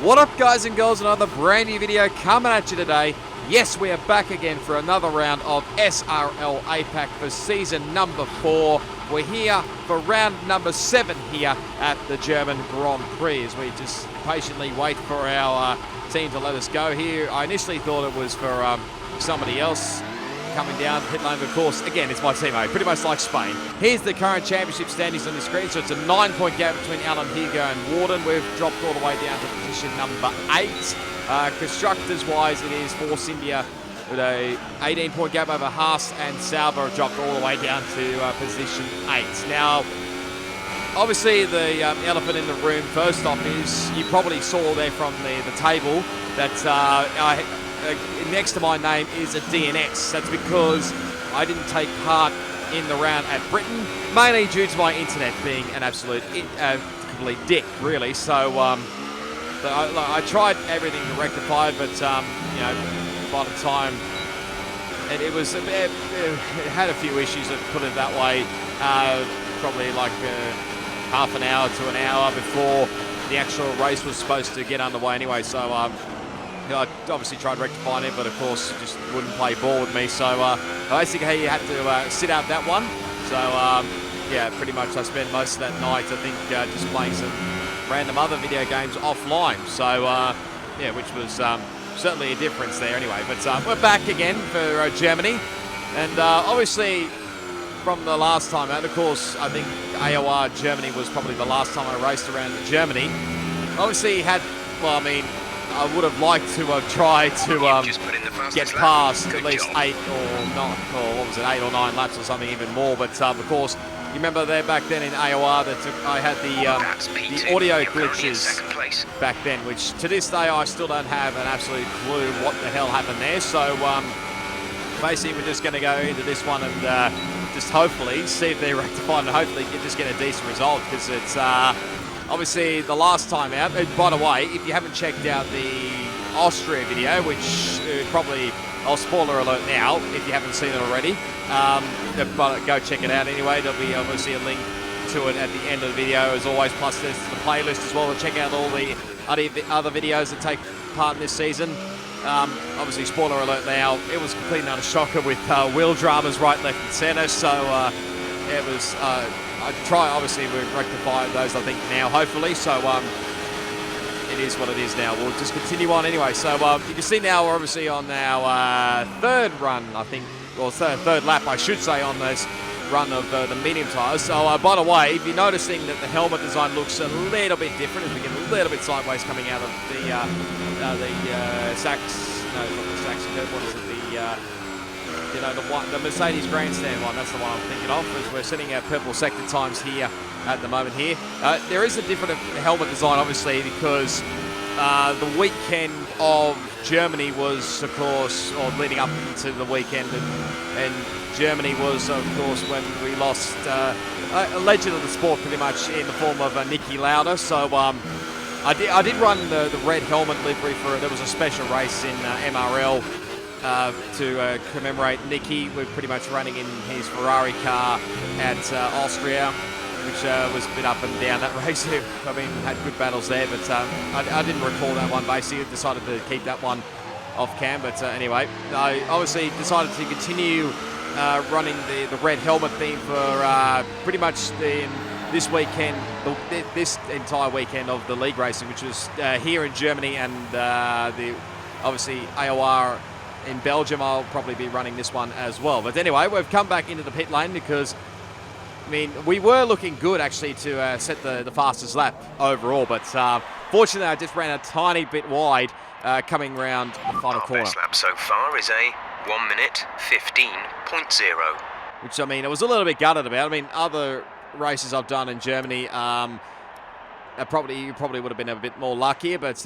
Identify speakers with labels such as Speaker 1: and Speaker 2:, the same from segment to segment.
Speaker 1: What up, guys and girls? Another brand new video coming at you today. Yes, we are back again for another round of SRL APAC for season number 4. We're here for round number 7 here at the German Grand Prix as we just patiently wait for our team to let us go here. I initially thought it was for somebody else coming down pit lane, but of course, again, it's my teammate, pretty much like Spain. Here's the current championship standings on the screen. So it's a 9-point gap between Alan Hugo and Warden. We've dropped all the way down to position number 8. Constructors-wise, it is Force India with a 18-point gap over Haas, and Sauber dropped all the way down to position 8. Now, obviously, the elephant in the room, first off, is you probably saw there from the table that next to my name is a DNS. That's because I didn't take part in the round at Britain, mainly due to my internet being an absolute complete dick, really. So I tried everything to rectify it, but you know, by the time it had a few issues, to put it that way. Probably like half an hour to an hour before the actual race was supposed to get underway anyway. So I obviously tried rectifying it, but of course it just wouldn't play ball with me. So basically you had to sit out that one. So yeah, pretty much I spent most of that night, I think, just playing some random other video games offline. So yeah, which was certainly a difference there anyway. But we're back again for Germany. And obviously from the last time out, of course, I think AOR Germany was probably the last time I raced around Germany. Obviously had, well, I mean, I would have liked to have tried to get past at least 8 or 9, or what was it, 8 or 9 laps or something even more. But of course, you remember there back then in AOR that I had the audio glitches back then, which to this day I still don't have an absolute clue what the hell happened there. So basically we're just going to go into this one and just hopefully see if they're rectified and hopefully just get a decent result, because it's obviously the last time out. By the way, if you haven't checked out the Austria video, which probably, I'll spoiler alert now if you haven't seen it already, but go check it out anyway. There'll be obviously a link to it at the end of the video as always, plus there's the playlist as well to check out all the other videos that take part in this season. Obviously, spoiler alert now, it was completely not a shocker with wheel dramas right, left and centre, so it was, obviously we've rectified those I think now, hopefully, so it is what it is now. We'll just continue on anyway. So you can see now we're obviously on our third run, I think, or third lap I should say, on this run of the medium tyres. So by the way, if you're noticing that the helmet design looks a little bit different as we get a little bit sideways coming out of the Sachs, no, not the Sachs curve, what is it, you know, the Mercedes grandstand one, that's the one I'm thinking of, as we're setting our purple sector times here at the moment here. There is a different helmet design, obviously, because the weekend of Germany was, of course, or leading up into the weekend, and Germany was, of course, when we lost a legend of the sport, pretty much, in the form of Niki Lauda. So I did run the red helmet livery for it. There was a special race in MRL to commemorate Niki. We're pretty much running in his Ferrari car at Austria, which was a bit up and down that race. I mean, had good battles there, but I didn't recall that one. Basically, decided to keep that one off cam. But anyway, I obviously decided to continue running the red helmet theme for pretty much this weekend, this entire weekend of the league racing, which was here in Germany, and obviously AOR in Belgium. I'll probably be running this one as well. But anyway, we've come back into the pit lane because, I mean, we were looking good actually to set the fastest lap overall, but fortunately I just ran a tiny bit wide coming round the final corner.
Speaker 2: Best lap so far is a 1 minute 15.0.
Speaker 1: Which, I mean, I was a little bit gutted about. I mean, other races I've done in Germany, you probably would have been a bit more luckier, but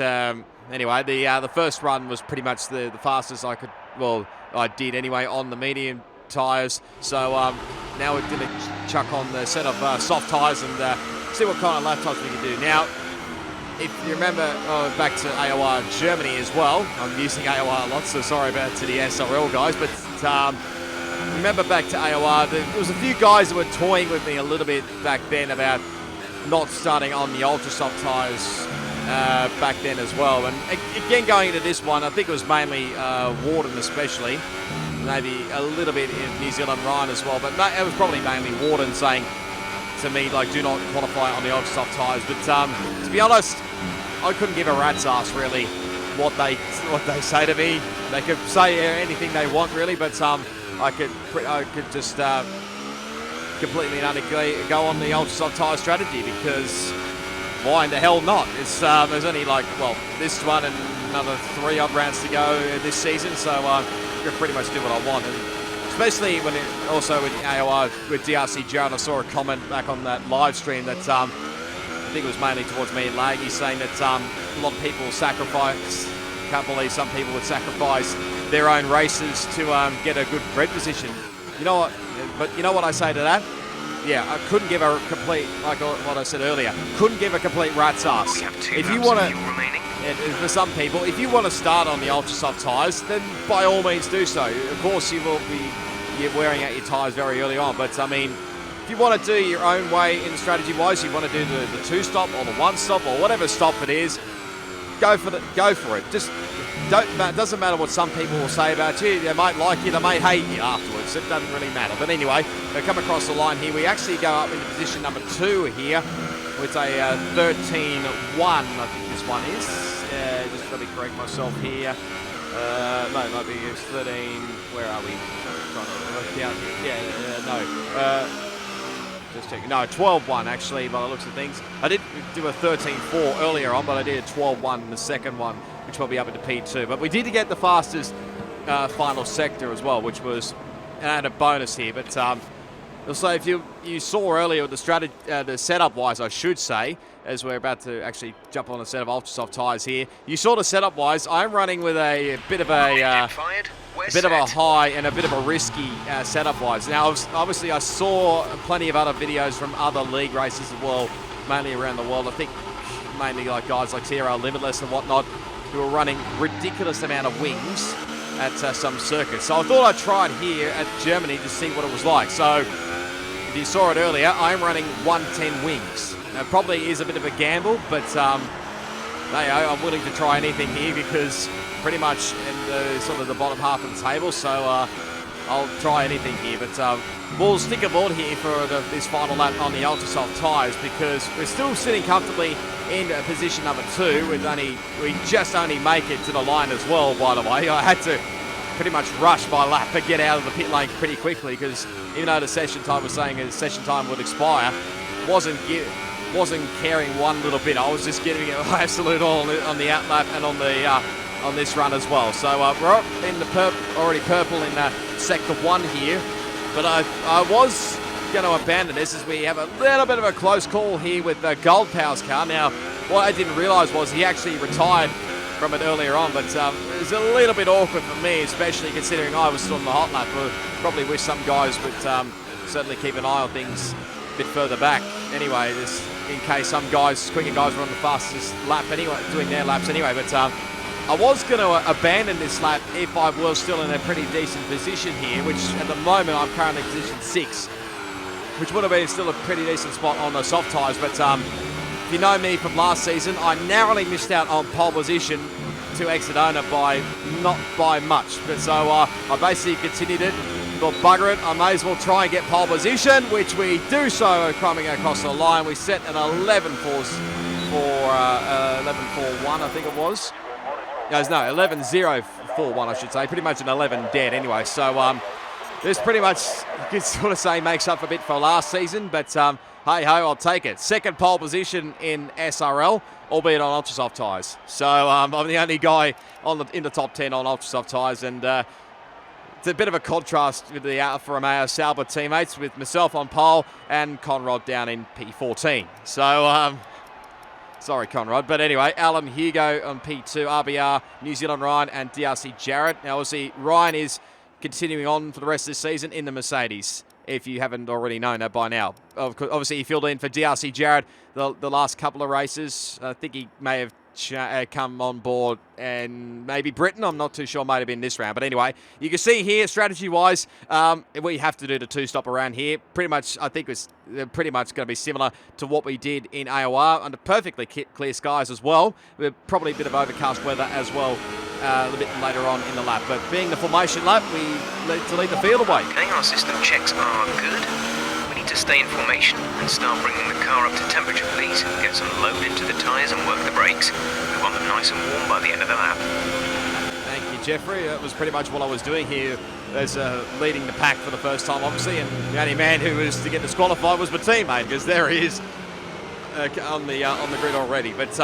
Speaker 1: anyway, the first run was pretty much the fastest I could, well, I did anyway, on the medium tyres. So now we're going to chuck on the set of soft tyres and see what kind of lap times we can do. Now, if you remember back to AOR Germany as well, I'm using AOR a lot, so sorry about to the SRL guys, but remember back to AOR, there was a few guys that were toying with me a little bit back then about not starting on the ultra soft tyres back then as well. And again, going into this one, I think it was mainly Warden especially, maybe a little bit in New Zealand Ryan as well, but it was probably mainly Warden saying to me, like, do not qualify on the ultra soft tyres. But to be honest, I couldn't give a rat's ass really what they say to me. They could say anything they want really, but I could just completely and utterly go on the ultra soft tyre strategy, because why in the hell not? It's there's only like, well, this one and another 3 odd rounds to go this season, so I can pretty much do what I want. And especially when also with AOR with DRC Jared, I saw a comment back on that live stream that I think it was mainly towards me and Laggy, saying that a lot of people sacrifice. Can't believe some people would sacrifice their own races to get a good bread position. You know what? But you know what I say to that? Yeah, I couldn't give a complete, like what I said earlier, couldn't give a complete rat's ass. If you want to, for some people, if you want to start on the ultra soft tyres, then by all means do so. Of course, you will be wearing out your tyres very early on, but I mean, if you want to do your own way in strategy-wise, you want to do the 2-stop or the 1-stop or whatever stop it is, go for it. Just doesn't matter what some people will say about you. They might like you, they might hate you afterwards. It doesn't really matter. But anyway, we come across the line here. We actually go up into position number 2 here with a 13-1. I think this one is. Just let me correct myself here. No, it might be 13. Where are we? Trying to work out. No. Just checking. No, 12-1 actually, by the looks of things. I did do a 13-4 earlier on, but I did a 12-1 in the second one, which will be up into P2. But we did get the fastest final sector as well, which was an added bonus here. But also, if you saw earlier the setup-wise, I should say, as we're about to actually jump on a set of ultra soft tyres here, you saw the setup-wise. I'm running with a bit of a high and a bit of a risky setup-wise. Now, obviously, I saw plenty of other videos from other league races as well, mainly around the world. I think mainly like guys like SRL Limitless and whatnot, who are running ridiculous amount of wings at some circuits. So I thought I'd try it here at Germany to see what it was like. So if you saw it earlier, I'm running 110 wings. Now, it probably is a bit of a gamble, but hey, I'm willing to try anything here because pretty much in the sort of the bottom half of the table, so I'll try anything here. But we'll stick aboard here for this final lap on the ultra soft tyres, because we're still sitting comfortably in position number 2 with we just only make it to the line as well, by the way. I had to pretty much rush my lap and get out of the pit lane pretty quickly, because even though the session time was saying the session time would expire, wasn't caring one little bit. I was just giving it absolute all on the out lap and on this run as well. So we're up in the already purple in sector 1 here, but I was going to abandon this as we have a little bit of a close call here with GOLDPOWER's car. Now, what I didn't realise was he actually retired from it earlier on, but it was a little bit awkward for me, especially considering I was still on the hot lap. I probably wish some guys would certainly keep an eye on things a bit further back. Anyway, just in case some quicker guys were on the fastest lap anyway, doing their laps anyway, but I was going to abandon this lap if I was still in a pretty decent position here, which at the moment I'm currently in position 6, which would have been still a pretty decent spot on the soft tyres. But if you know me from last season, I narrowly missed out on pole position to Exodona not by much. But so I basically continued it. Thought, bugger it, I may as well try and get pole position, which we do so coming across the line. We set an 11-4-1, I think it was. No, 11-0-4-1, I should say. Pretty much an 11 dead anyway. So this pretty much, you could sort of say, makes up a bit for last season. But hey-ho, I'll take it. Second pole position in SRL, albeit on ultra soft tyres. So I'm the only guy in the top 10 on ultra soft tyres, and it's a bit of a contrast with the Alfa Romeo Sauber teammates, with myself on pole and Conrad down in P14. So, sorry, Conrad. But anyway, Alan Hugo on P2, RBR, New Zealand Ryan, and DRC Jarrett. Now, obviously, Ryan is continuing on for the rest of the season in the Mercedes, if you haven't already known that by now. Obviously, he filled in for DRC Jarrett the last couple of races. I think he may have come on board, and maybe Britain, I'm not too sure, might have been this round. But anyway, you can see here, strategy-wise, we have to do the two-stop around here. Pretty much, I think it's pretty much going to be similar to what we did in AOR, under perfectly clear skies as well. With probably a bit of overcast weather as well a little bit later on in the lap. But being the formation lap, we need to lead the field away.
Speaker 2: Okay, our system checks are good. We need to stay in formation and start bringing the car up to temperature, please. Get some load into the tyres and work the brakes. We want them nice and warm by the end of the lap.
Speaker 1: Thank you, Jeffrey. That was pretty much what I was doing here as leading the pack for the first time, obviously. And the only man who was to get disqualified was my teammate, because there he is on the grid already. But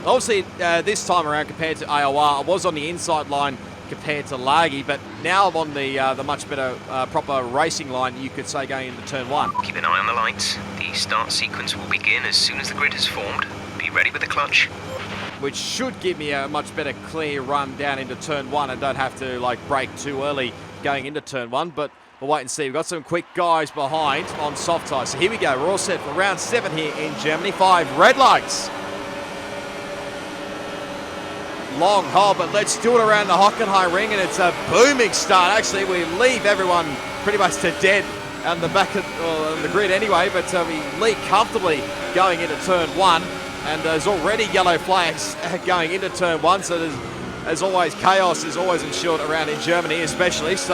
Speaker 1: obviously, this time around compared to AOR, I was on the inside line compared to Lagi, but now I'm on the much better proper racing line, you could say, going into turn 1.
Speaker 2: Keep an eye on the lights. The start sequence will begin as soon as the grid has formed. Be ready with the clutch.
Speaker 1: Which should give me a much better clear run down into turn 1 and don't have to like brake too early going into turn 1, but we'll wait and see. We've got some quick guys behind on soft tyres. So here we go. We're all set for round 7 here in Germany. 5 red lights. Long haul, but let's do it around the Hockenheim ring, and it's a booming start. Actually, we leave everyone pretty much to dead on the back of the grid anyway, but we lead comfortably going into turn 1, and there's already yellow flags going into turn 1, so there's, as always, chaos is always ensured around in Germany, especially with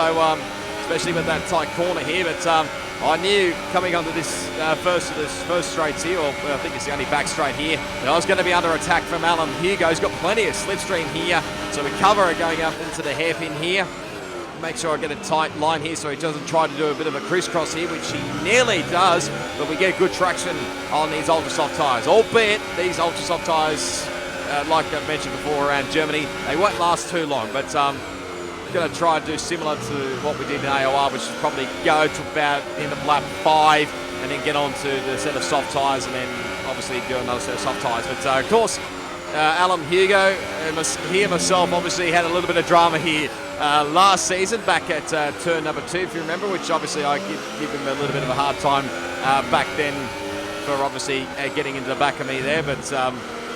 Speaker 1: that tight corner here. But I knew coming onto this first straights here, or I think it's the only back straight here, that I was going to be under attack from Alan Hugo. He's got plenty of slipstream here, so we cover it going up into the hairpin here. Make sure I get a tight line here so he doesn't try to do a bit of a crisscross here, which he nearly does, but we get good traction on these ultra soft tyres. Albeit these ultra soft tyres, like I mentioned before around Germany, they won't last too long, but going to try and do similar to what we did in AOR, which is probably go to about the end of lap 5 and then get on to the set of soft tyres and then obviously do another set of soft tyres. But of course, Alan Hugo, he and myself obviously had a little bit of drama here last season back at turn number 2, if you remember, which obviously I give him a little bit of a hard time back then for obviously getting into the back of me there. But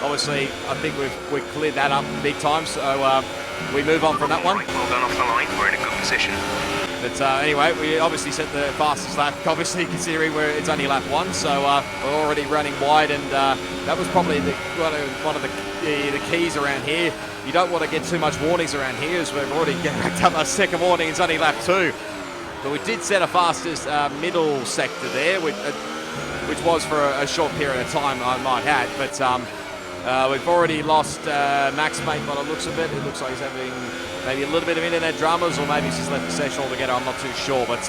Speaker 1: obviously I think we've cleared that up big time, so we move on from that one.
Speaker 2: Well done off the line, we're in a good position.
Speaker 1: But anyway, we obviously set the fastest lap, obviously considering it's only lap 1, so we're already running wide, and that was probably one of the keys around here. You don't want to get too much warnings around here, as we've already racked up our second warning. It's only lap 2. But we did set a fastest middle sector there, which was for a short period of time, I might add. But we've already lost Max Mate by the looks of it. It looks like he's having maybe a little bit of internet dramas, or maybe he's just left the session altogether. I'm not too sure. But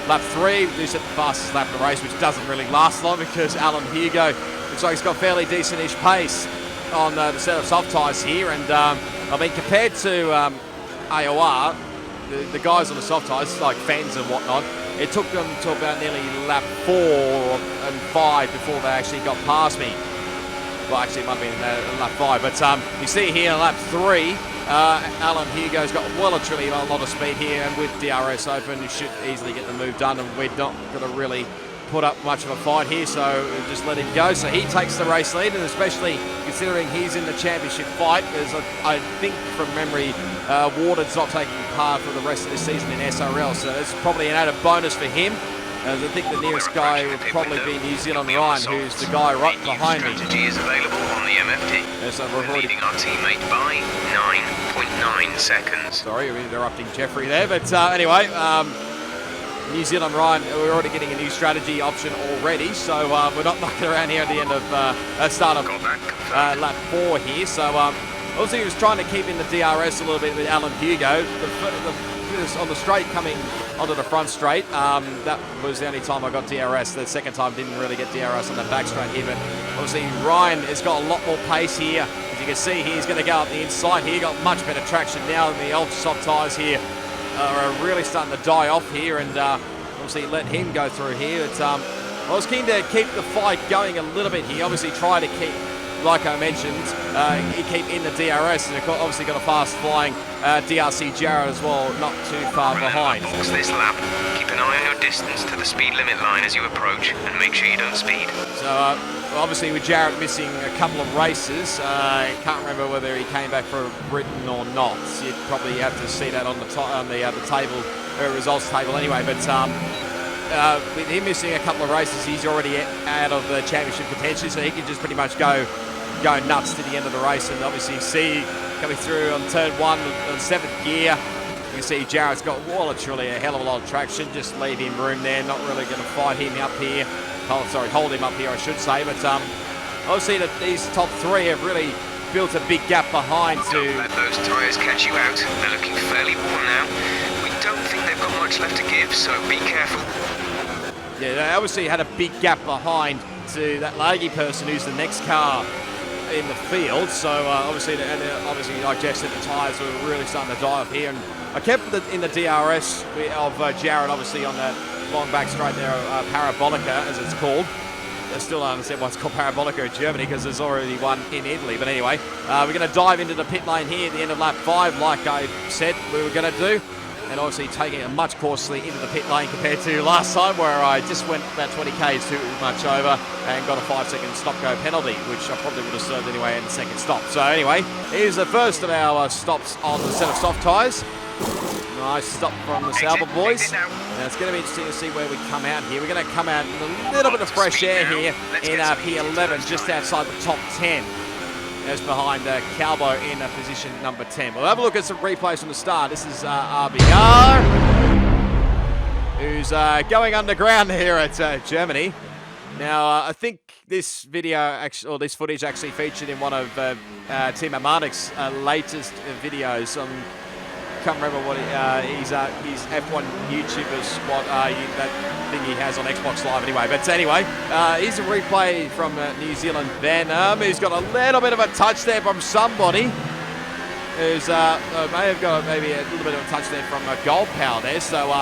Speaker 1: lap 3, we do set the fastest lap of the race, which doesn't really last long because Alan Hugo looks like he's got fairly decent-ish pace on the set of soft tyres here. And I mean, compared to AOR, the guys on the soft tyres, like Fens and whatnot, it took them to about nearly lap 4 and 5 before they actually got past me. Well, actually, it might have been lap 5, but you see here in lap 3, Alan Hugo's got well and truly a lot of speed here, and with DRS open, you should easily get the move done, and we're not going to really put up much of a fight here, so we'll just let him go. So he takes the race lead, and especially considering he's in the championship fight, as I think from memory, Warden's not taking part for the rest of the season in SRL, so it's probably an added bonus for him. As I think the nearest guy would probably be New Zealand Ryan, who's the guy right behind me.
Speaker 2: Strategy is available on the MFT.
Speaker 1: So
Speaker 2: we're leading our teammate by 9.9 seconds.
Speaker 1: Sorry, we're interrupting Jeffrey there, but anyway, New Zealand Ryan, we're already getting a new strategy option already, so we're not mucking around here at the end of start of lap 4 here. So obviously he was trying to keep in the DRS a little bit with Alan Hugo. On the straight coming onto the front straight, that was the only time I got DRS. The second time didn't really get DRS on the back straight here, but obviously Ryan has got a lot more pace here. As you can see, he's going to go up the inside here. Got much better traction now than the ultra soft tyres here are really starting to die off here, and obviously let him go through here. But I was keen to keep the fight going a little bit here. Obviously try to keep like I mentioned, he keep in the DRS, and obviously got a fast-flying DRC Jared as well, not too far behind.
Speaker 2: Box this lap. Keep an eye on your distance to the speed limit line as you approach, and make sure you don't speed.
Speaker 1: So obviously with Jarrett missing a couple of races, I can't remember whether he came back for Britain or not. You'd probably have to see that on the table, results table anyway. But with him missing a couple of races, he's already out of the championship contention, so he can just pretty much go nuts to the end of the race. And obviously see coming through on turn 1 on 7th gear. You can see Jarrett's got truly a hell of a lot of traction. Just leave him room there. Not really going to fight him up here. Hold him up here, I should say. But obviously these top 3 have really built a big gap behind.
Speaker 2: Don't let those tyres catch you out. They're looking fairly warm now. We don't think they've got much left to give, so be careful.
Speaker 1: Yeah, they obviously had a big gap behind to that laggy person who's the next car in the field. So obviously, like Jeff said, the tyres were really starting to die off here. And I kept in the DRS of Jarrett, obviously on that long back straight there, Parabolica as it's called. I still don't understand why it's called Parabolica in Germany, because there's already one in Italy. But anyway, we're going to dive into the pit lane here at the end of lap 5, like I said we were going to do. And obviously taking it much cautiously into the pit lane compared to last time, where I just went about 20 k's too much over and got a 5-second stop-go penalty, which I probably would have served anyway in the second stop. So anyway, here's the first of our stops on the set of soft tyres. Nice stop from the Sauber boys. Now it's going to be interesting to see where we come out here. We're going to come out in a little bit of fresh air here in P11, just outside the top 10. As behind Calbo in position number 10. We'll have a look at some replays from the start. This is RBR, who's going underground here at Germany. Now, I think this this footage actually featured in one of Tim Amanik's latest videos. I can't remember what his F1 YouTubers, that thing he has on Xbox Live anyway. But anyway, here's a replay from New Zealand Venom, who's got a little bit of a touch there from somebody who's may have got maybe a little bit of a touch there from GOLDPOWER there. So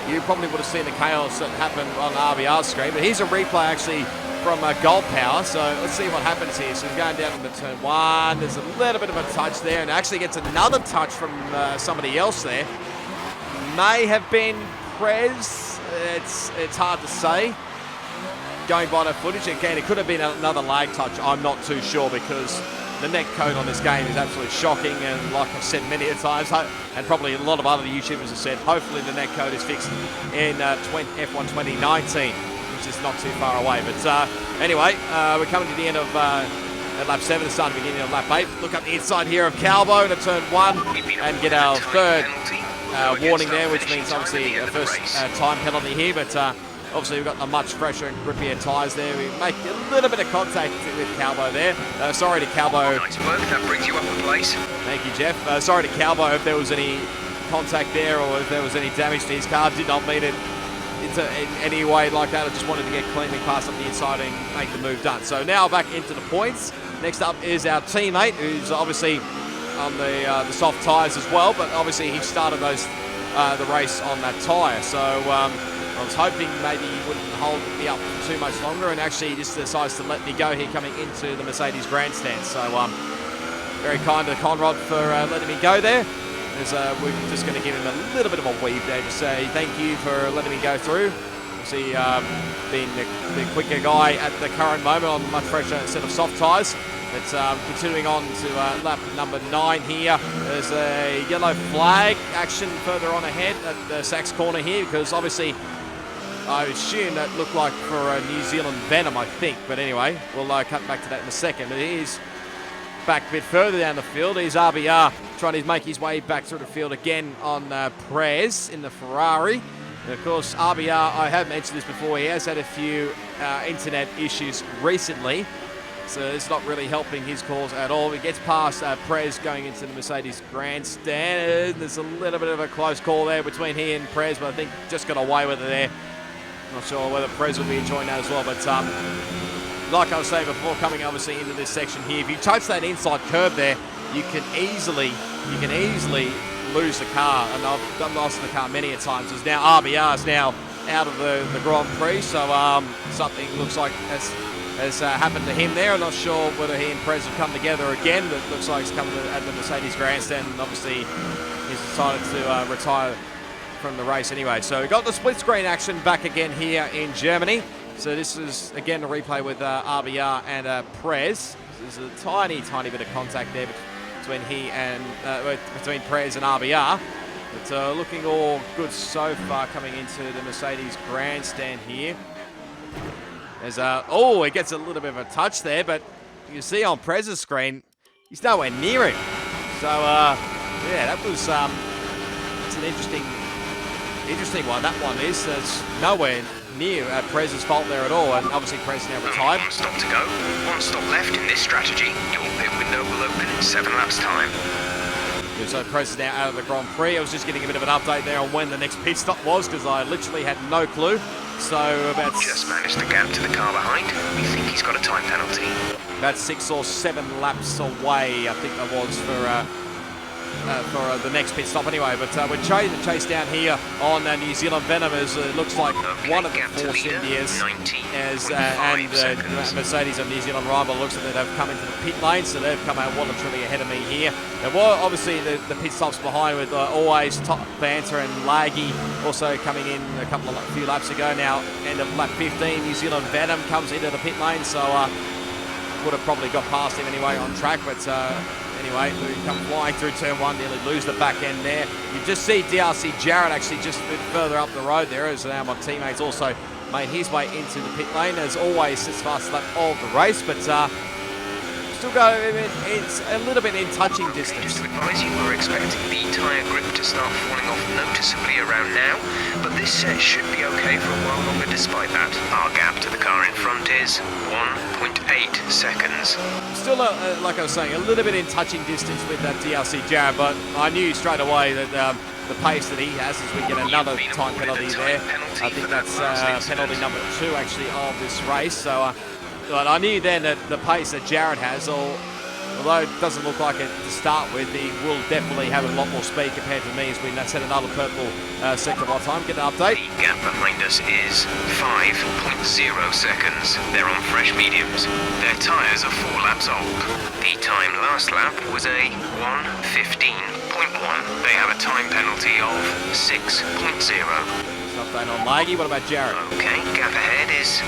Speaker 1: you probably would have seen the chaos that happened on RBR's screen. But here's a replay actually from GOLDPOWER. So let's see what happens here. So he's going down into turn 1. There's a little bit of a touch there, and actually gets another touch from somebody else there. May have been Prez. It's hard to say. Going by the footage again, it could have been another lag touch. I'm not too sure, because the net code on this game is absolutely shocking. And like I've said many a times, and probably a lot of other YouTubers have said, hopefully the net code is fixed in F1 2019. Just not too far away. But anyway, we're coming to the end of lap 7, the start of the beginning of lap 8. Look up the inside here of Calbo to turn 1 and get our third warning there, which means obviously a first time penalty here. But obviously we've got a much fresher and grippier tyres there. We make a little bit of contact with Calbo there. Sorry to Calbo.
Speaker 2: Nice work, that brings you up a place.
Speaker 1: Thank you, Jeff. Sorry to Calbo if there was any contact there, or if there was any damage to his car. Did not mean it in any way like that. I just wanted to get cleanly past up the inside and make the move done. So now back into the points. Next up is our teammate, who's obviously on the soft tyres as well, but obviously he started the race on that tyre. So I was hoping maybe he wouldn't hold me up too much longer, and actually he just decides to let me go here coming into the Mercedes grandstand. So very kind of Conrad for letting me go there. We're just going to give him a little bit of a weave there to say thank you for letting me go through. Obviously, being the quicker guy at the current moment on a much fresher set of soft tyres. But continuing on to lap number 9 here. There's a yellow flag action further on ahead at the Sachs corner here, because obviously I assume that looked like for New Zealand Venom, I think. But anyway, we'll cut back to that in a second. But here's back a bit further down the field. Here's RBR trying to make his way back through the field again on Prez in the Ferrari. And of course, RBR, I have mentioned this before, he has had a few internet issues recently. So it's not really helping his cause at all. He gets past Prez going into the Mercedes grandstand. There's a little bit of a close call there between he and Prez, but I think just got away with it there. Not sure whether Prez will be enjoying that as well, but like I was saying before, coming obviously into this section here, if you touch that inside curb there, you can easily lose the car, and I've lost the car many a times. As now RBR is now out of the Grand Prix, so something looks like has has happened to him there. I'm not sure whether he and Perez have come together again, but it looks like he's coming at the Mercedes grandstand, and obviously he's decided to retire from the race anyway. So we've got the split screen action back again here in Germany. So this is again a replay with RBR and Perez. There's a tiny bit of contact there between between Perez and RBR. But looking all good so far coming into the Mercedes grandstand here. There's he gets a little bit of a touch there, but you see on Perez's screen, he's nowhere near him. So yeah, that was it's an interesting one. That one is. There's nowhere near Perez's fault there at all, and obviously Perez now retired.
Speaker 2: One stop to go. One stop left in this strategy. Your pit window will open in 7 laps time.
Speaker 1: So Perez is now out of the Grand Prix. I was just getting a bit of an update there on when the next pit stop was, because I literally had no clue. So about
Speaker 2: just managed to gap to the car behind. We think he's got a time penalty.
Speaker 1: About 6 or 7 laps away, I think that was for the next pit stop anyway. But we're chasing the chase down here on New Zealand Venom, as it looks like one of the Force Indias and Mercedes and New Zealand rival looks like they've come into the pit lane, so they've come out well and truly ahead of me here. There were obviously the pit stops behind with always Top Banter and Laggy also coming in a few laps ago. Now end of lap 15, New Zealand Venom comes into the pit lane, so would have probably got past him anyway on track, but anyway, we come flying through turn 1, nearly lose the back end there. You just see DRC Jarrett actually just a bit further up the road there, as now my teammates also made his way into the pit lane. As always, sits fastest lap of the race, but still go, it's a little bit in touching distance.
Speaker 2: Just to advise you, we're expecting the tyre grip to start falling off noticeably around now, but this set should be okay for a while longer despite that. Our gap to the car in front is 1.8 seconds.
Speaker 1: Still, like I was saying, a little bit in touching distance with that DRC Jarrett, but I knew straight away that the pace that he has as we get another time penalty there. I think that's penalty number 2 actually of this race. So but I knew then that the pace that Jarrett has, although it doesn't look like it to start with, he will definitely have a lot more speed compared to me, as we set another purple sector by time. Get an update.
Speaker 2: The gap behind us is 5.0 seconds. They're on fresh mediums. Their tyres are 4 laps old. The time last lap was a 1:15.1. They have a time penalty of 6.0.
Speaker 1: Update on Laggy. What about Jarrett?
Speaker 2: Okay, gap ahead is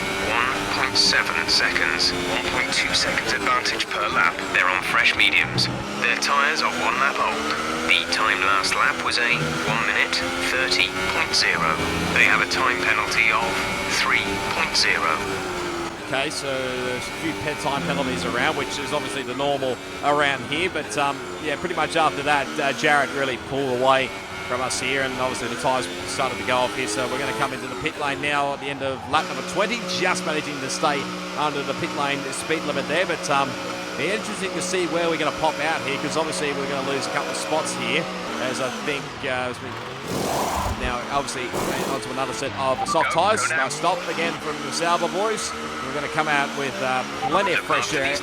Speaker 2: 1.7 seconds. 1.2 seconds advantage per lap. They're on fresh mediums. Their tyres are 1 lap old. The time last lap was a 1:30.0. They have a time penalty of 3.0.
Speaker 1: Okay, so there's a few time penalties around, which is obviously the normal around here. But yeah, pretty much after that, Jarrett really pulled away from us here, and obviously the tyres started to go off here, so we're going to come into the pit lane now at the end of lap number 20, just managing to stay under the pit lane speed limit there. But be interesting to see where we're going to pop out here, because obviously we're going to lose a couple of spots here, as I think as we now obviously onto another set of soft tyres. Nice stop again from the Sauber boys. We're going to come out with plenty of fresh air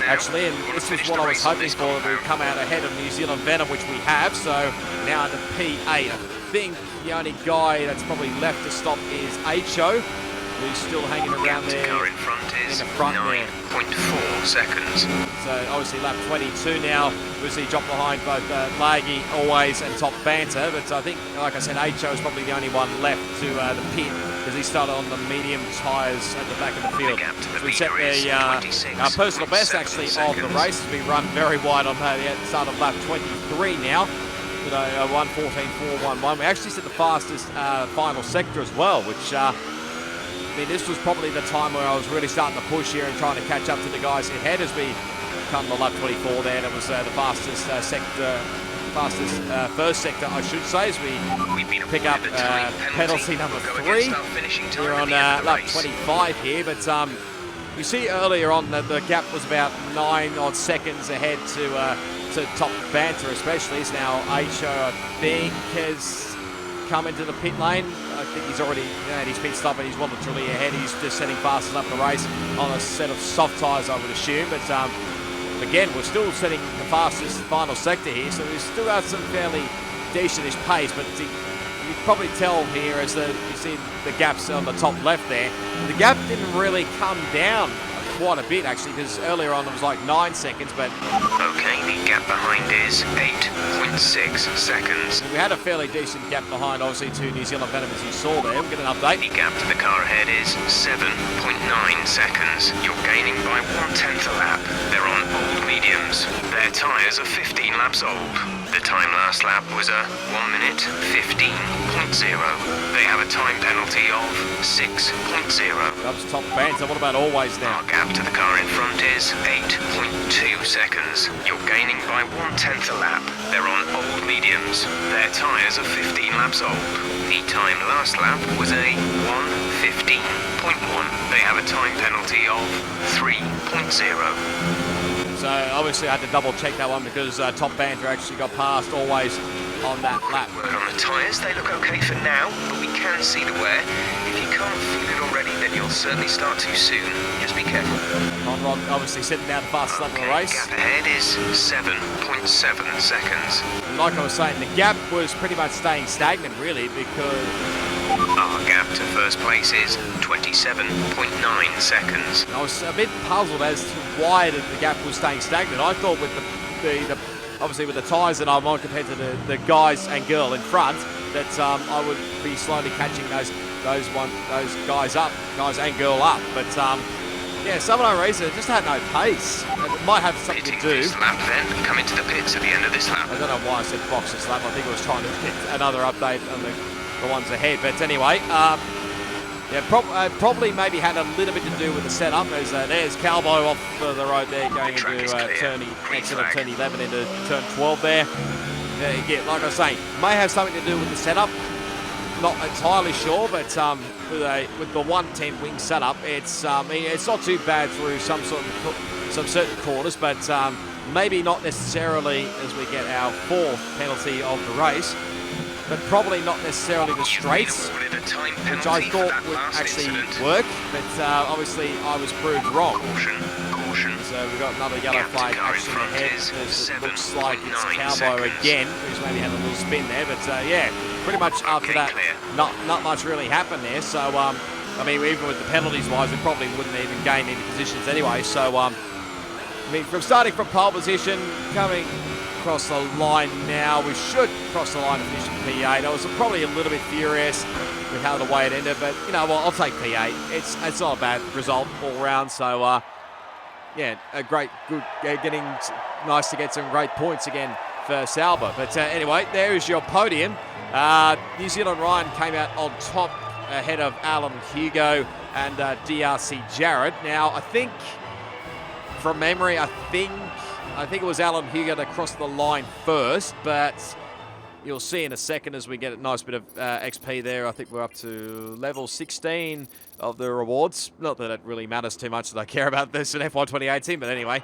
Speaker 1: actually, and this is what I was hoping for, that we'd come out ahead of New Zealand Venom, which we have. So now in the P8, I think the only guy that's probably left to stop is Acho, who's still hanging around there
Speaker 2: in the front 9.4 seconds.
Speaker 1: So obviously lap 22 now, obviously dropped behind both Laggy, Always, and Top Banter, but I think, like I said, Acho is probably the only one left to the pit, because he started on the medium tyres at the back of the field. So we set our personal best actually of the race, as we run very wide on the start of lap 23 now. With a 1:14.411. We actually set the fastest final sector as well, which I mean, this was probably the time where I was really starting to push here and trying to catch up to the guys ahead as we come to lap 24 there. That was the fastest first sector, I should say, as we pick up penalty number 3. We're on lap 25 here, but you see earlier on that the gap was about 9 odd seconds ahead to Top Banter, especially. It's now Acho, I think, has come into the pit lane. I think he's already had his pit stop and he's well and truly ahead. He's just setting fastest up the race on a set of soft tyres, I would assume. But again, we're still setting the fastest final sector here, so we've still got some fairly decentish pace. But you can probably tell here, as you see the gaps on the top left there, the gap didn't really come down quite a bit, actually, because earlier on it was like 9 seconds, but
Speaker 2: Okay, the gap behind is 8.6 seconds.
Speaker 1: we had a fairly decent gap behind, obviously, to New Zealand Venom, as you saw there. We'll get an update.
Speaker 2: The gap to the car ahead is 7.9 seconds. You're gaining by 1/10 a lap. They're on old mediums. Their tyres are 15 laps old. The time last lap was a 1 minute 15.0. They have a time penalty of 6.0.
Speaker 1: That's top banter. What about always now?
Speaker 2: Our gap to the car in front is 8.2 seconds. You're gaining by 1/10 a lap. They're on old mediums. Their tyres are 15 laps old. The time last lap was a 1:15.1. They have a time penalty of 3.0.
Speaker 1: So obviously I had to double check that one because Top Banter actually got past always on that lap.
Speaker 2: Word on the tyres, they look okay for now, but we can see the wear. If you can't feel it already, then you'll certainly start too soon. Just be careful.
Speaker 1: Conrod obviously sitting down the fastest lap of the race.
Speaker 2: Gap ahead is 7.7 seconds.
Speaker 1: And like I was saying, the gap was pretty much staying stagnant really because
Speaker 2: Our gap to first place is 27.9 seconds.
Speaker 1: I was a bit puzzled as to why the gap was staying stagnant. I thought with the obviously with the tyres that I'm on compared to the guys and girl in front, that I would be slowly catching those guys and girl up. But yeah, some of the reason just had no pace. It might have something to do.
Speaker 2: This lap then, come into the pits at the end of this lap.
Speaker 1: I don't know why I said box this lap. I think I was trying to get another update on the ones ahead. But anyway, yeah, probably maybe had a little bit to do with the setup. There's Cowboy off the road there, going into exit of turn 11 into turn 12 there. Yeah, like I was saying, may have something to do with the setup. Not entirely sure, but with the 110 wing setup, it's not too bad through some certain corners, but maybe not necessarily as we get our 4th penalty of the race. But probably not necessarily the straights, which I thought would actually work, but obviously I was proved wrong.
Speaker 2: Caution.
Speaker 1: So we've got another yellow flag action ahead. It looks like it's Cowboy again, who's maybe had a little spin there, but yeah, pretty much after that, not much really happened there. So, I mean, even with the penalties wise, we probably wouldn't even gain any positions anyway. So, I mean, starting from pole position, coming across the line now, we should cross the line and finish in P8. I was probably a little bit furious with how the way it ended, but you know, well, I'll take P8. It's not a bad result all round. So yeah, getting nice to get some great points again for Sauber. But anyway, there is your podium. New Zealand Ryan came out on top ahead of Alan Hugo and DRC Jared. Now I think from memory, I think it was Alan Hugo that crossed the line first, but you'll see in a second as we get a nice bit of XP there. I think we're up to level 16 of the rewards. Not that it really matters too much that I care about this in FY 2018, but anyway.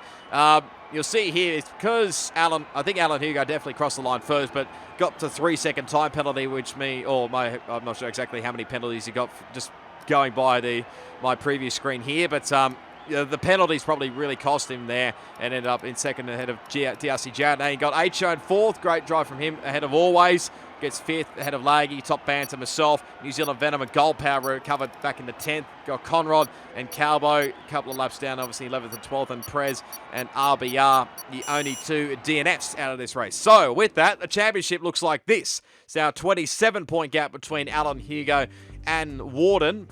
Speaker 1: You'll see here it's because I think Alan Hugo definitely crossed the line first, but got to 3-second time penalty, I'm not sure exactly how many penalties he got just going by my previous screen here, but the penalties probably really cost him there and ended up in second ahead of DRC Jared. Now he got H.O. in 4th. Great drive from him ahead of Always. Gets 5th ahead of Laggy, Top Banter, myself. New Zealand Venom and Gold Power recovered back in the 10th. Got Conrod and Cowboy. A couple of laps down, obviously 11th and 12th. And Prez and RBR, the only 2 DNFs out of this race. So with that, the championship looks like this. It's now a 27-point gap between Alan Hugo and Warden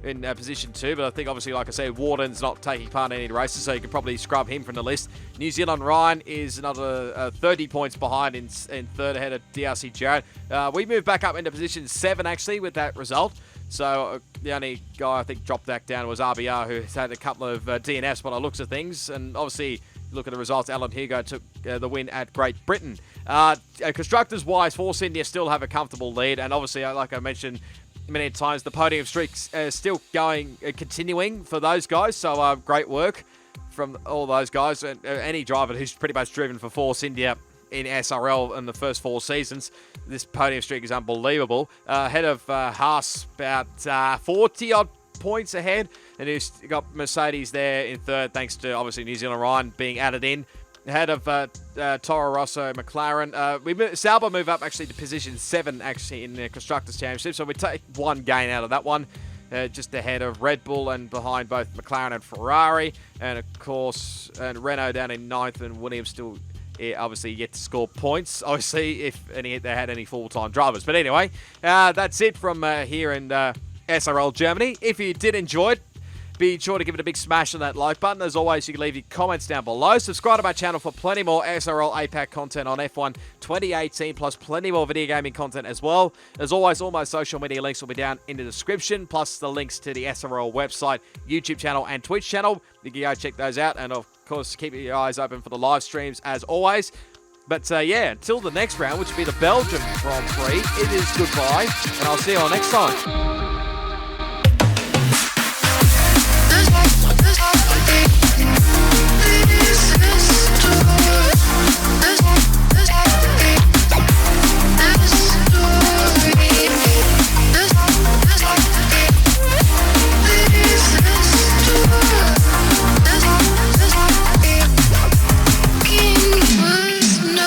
Speaker 1: in position 2, but I think obviously, like I said, Warden's not taking part in any races, so you could probably scrub him from the list. New Zealand Ryan is another 30 points behind in 3rd ahead of DRC Jared. We moved back up into position 7 actually with that result. So the only guy I think dropped back down was RBR, who's had a couple of DNFs by the looks of things, and obviously look at the results. Alan Hugo took the win at Great Britain. Constructors wise, Force India still have a comfortable lead, and obviously, like I mentioned many times, the podium streaks still continuing for those guys. So great work from all those guys. Any driver who's pretty much driven for Force India in SRL in the first 4 seasons, this podium streak is unbelievable. Ahead of Haas, about 40-odd points ahead. And he's got Mercedes there in 3rd, thanks to obviously New Zealand Ryan being added in. Ahead of Toro Rosso, McLaren. Sauber move up actually to position 7 actually in the Constructors' Championship, so we take 1 gain out of that one. just ahead of Red Bull and behind both McLaren and Ferrari. And, of course, and Renault down in 9th and Williams still obviously yet to score points, obviously, if they had any full-time drivers. But anyway, that's it from here in SRL Germany. If you did enjoy it, be sure to give it a big smash on that like button. As always, you can leave your comments down below. Subscribe to my channel for plenty more SRL APAC content on F1 2018, plus plenty more video gaming content as well. As always, all my social media links will be down in the description, plus the links to the SRL website, YouTube channel, and Twitch channel. You can go check those out, and of course, keep your eyes open for the live streams as always. But yeah, until the next round, which will be the Belgium Grand Prix, it is goodbye, and I'll see you all next time.